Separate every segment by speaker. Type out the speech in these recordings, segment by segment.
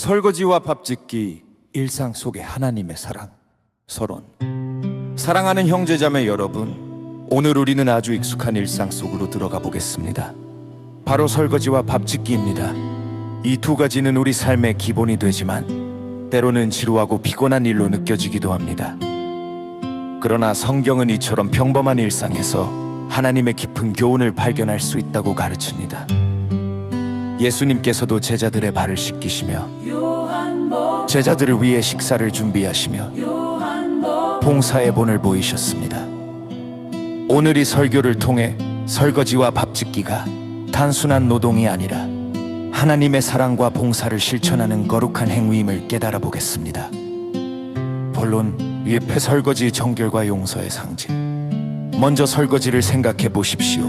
Speaker 1: 설거지와 밥짓기, 일상 속의 하나님의 사랑, 서론. 사랑하는 형제자매 여러분, 오늘 우리는 아주 익숙한 일상 속으로 들어가 보겠습니다. 바로 설거지와 밥짓기입니다. 이 두 가지는 우리 삶의 기본이 되지만 때로는 지루하고 피곤한 일로 느껴지기도 합니다. 그러나 성경은 이처럼 평범한 일상에서 하나님의 깊은 교훈을 발견할 수 있다고 가르칩니다. 예수님께서도 제자들의 발을 씻기시며 제자들을 위해 식사를 준비하시며 봉사의 본을 보이셨습니다. 오늘 이 설교를 통해 설거지와 밥짓기가 단순한 노동이 아니라 하나님의 사랑과 봉사를 실천하는 거룩한 행위임을 깨달아 보겠습니다. 본론 위에 설거지 정결과 용서의 상징. 먼저 설거지를 생각해 보십시오.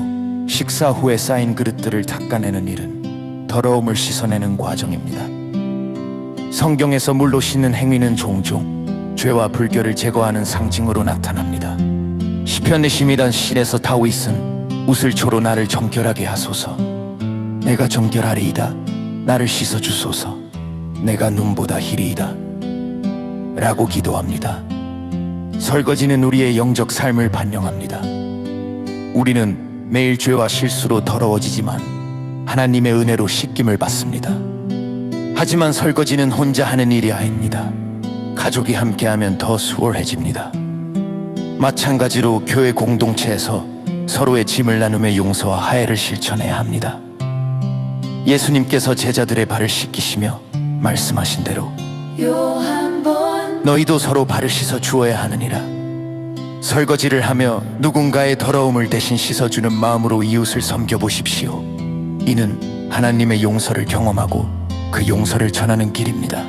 Speaker 1: 식사 후에 쌓인 그릇들을 닦아내는 일은 더러움을 씻어내는 과정입니다. 성경에서 물로 씻는 행위는 종종 죄와 불결을 제거하는 상징으로 나타납니다. 시편 22단 실에서 다윗은 웃을초로 나를 정결하게 하소서. 내가 정결하리이다. 나를 씻어주소서. 내가 눈보다 희리이다. 라고 기도합니다. 설거지는 우리의 영적 삶을 반영합니다. 우리는 매일 죄와 실수로 더러워지지만 하나님의 은혜로 씻김을 받습니다. 하지만 설거지는 혼자 하는 일이 아닙니다. 가족이 함께하면 더 수월해집니다. 마찬가지로 교회 공동체에서 서로의 짐을 나누며 용서와 화해를 실천해야 합니다. 예수님께서 제자들의 발을 씻기시며 말씀하신 대로 너희도 서로 발을 씻어 주어야 하느니라. 설거지를 하며 누군가의 더러움을 대신 씻어주는 마음으로 이웃을 섬겨보십시오. 이는 하나님의 용서를 경험하고 그 용서를 전하는 길입니다.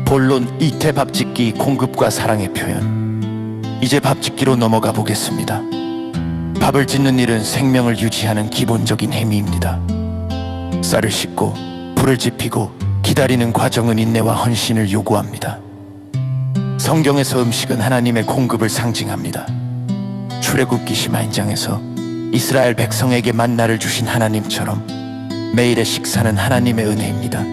Speaker 1: 본론 이태 밥짓기 공급과 사랑의 표현. 이제 밥짓기로 넘어가 보겠습니다. 밥을 짓는 일은 생명을 유지하는 기본적인 행위입니다. 쌀을 씻고 불을 지피고 기다리는 과정은 인내와 헌신을 요구합니다. 성경에서 음식은 하나님의 공급을 상징합니다. 출애굽기 12장에서 이스라엘 백성에게 만나를 주신 하나님처럼 매일의 식사는 하나님의 은혜입니다.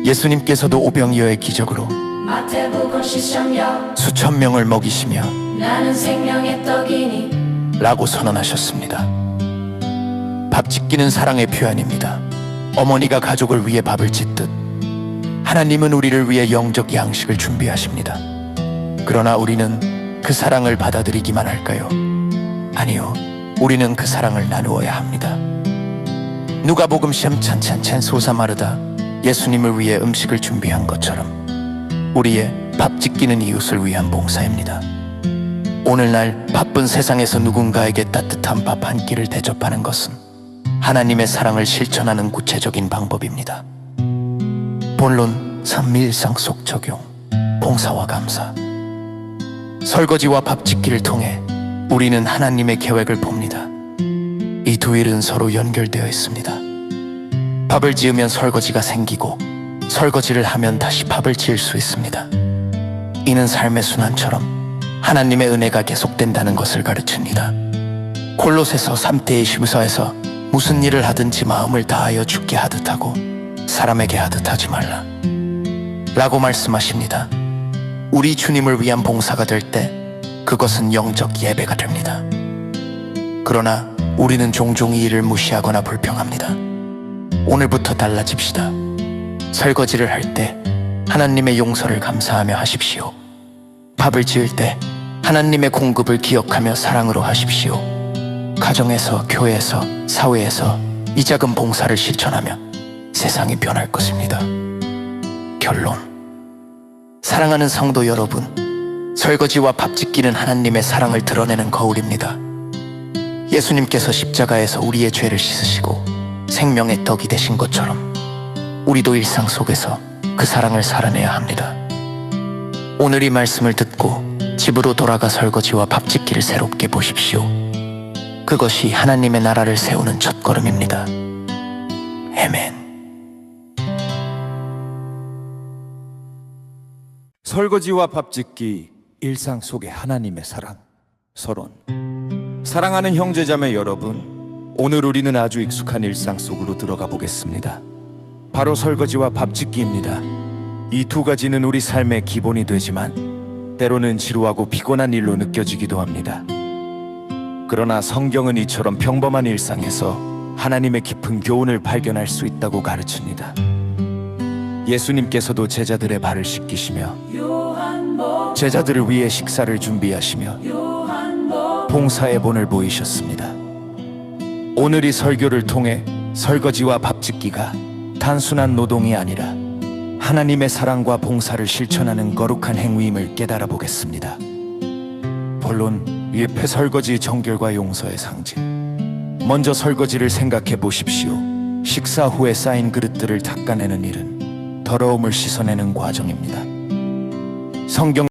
Speaker 1: 예수님께서도 오병이어의 기적으로
Speaker 2: 마태복음 10장
Speaker 1: 수천 명을 먹이시며
Speaker 2: 나는 생명의 떡이니
Speaker 1: 라고 선언하셨습니다. 밥짓기는 사랑의 표현입니다. 어머니가 가족을 위해 밥을 짓듯 하나님은 우리를 위해 영적 양식을 준비하십니다. 그러나 우리는 그 사랑을 받아들이기만 할까요? 아니요, 우리는 그 사랑을 나누어야 합니다. 누가복음 10장 소사마르다 예수님을 위해 음식을 준비한 것처럼 우리의 밥짓기는 이웃을 위한 봉사입니다. 오늘날 바쁜 세상에서 누군가에게 따뜻한 밥 한 끼를 대접하는 것은 하나님의 사랑을 실천하는 구체적인 방법입니다. 본론 삶의 일상 속 적용, 봉사와 감사. 설거지와 밥짓기를 통해 우리는 하나님의 계획을 봅니다. 이 두 일은 서로 연결되어 있습니다. 밥을 지으면 설거지가 생기고 설거지를 하면 다시 밥을 지을 수 있습니다. 이는 삶의 순환처럼 하나님의 은혜가 계속된다는 것을 가르칩니다. 골로새서 3대 심서에서 무슨 일을 하든지 마음을 다하여 주께 하듯 하고 사람에게 하듯 하지 말라 라고 말씀하십니다. 우리 주님을 위한 봉사가 될 때 그것은 영적 예배가 됩니다. 그러나 우리는 종종 이 일을 무시하거나 불평합니다. 오늘부터 달라집시다. 설거지를 할 때 하나님의 용서를 감사하며 하십시오. 밥을 지을 때 하나님의 공급을 기억하며 사랑으로 하십시오. 가정에서, 교회에서, 사회에서 이 작은 봉사를 실천하며 세상이 변할 것입니다. 결론. 사랑하는 성도 여러분, 설거지와 밥짓기는 하나님의 사랑을 드러내는 거울입니다. 예수님께서 십자가에서 우리의 죄를 씻으시고 생명의 떡이 되신 것처럼 우리도 일상 속에서 그 사랑을 살아내야 합니다. 오늘 이 말씀을 듣고 집으로 돌아가 설거지와 밥짓기를 새롭게 보십시오. 그것이 하나님의 나라를 세우는 첫걸음입니다. 아멘. 설거지와 밥짓기, 일상 속의 하나님의 사랑, 서론. 사랑하는 형제자매 여러분, 오늘 우리는 아주 익숙한 일상 속으로 들어가 보겠습니다. 바로 설거지와 밥 짓기입니다. 이 두 가지는 우리 삶의 기본이 되지만 때로는 지루하고 피곤한 일로 느껴지기도 합니다. 그러나 성경은 이처럼 평범한 일상에서 하나님의 깊은 교훈을 발견할 수 있다고 가르칩니다. 예수님께서도 제자들의 발을 씻기시며 제자들을 위해 식사를 준비하시며 봉사의 본을 보이셨습니다. 오늘 이 설교를 통해 설거지와 밥 짓기가 단순한 노동이 아니라 하나님의 사랑과 봉사를 실천하는 거룩한 행위임을 깨달아 보겠습니다. 본론 일패 설거지 정결과 용서의 상징. 먼저 설거지를 생각해 보십시오. 식사 후에 쌓인 그릇들을 닦아내는 일은 더러움을 씻어내는 과정입니다. 성경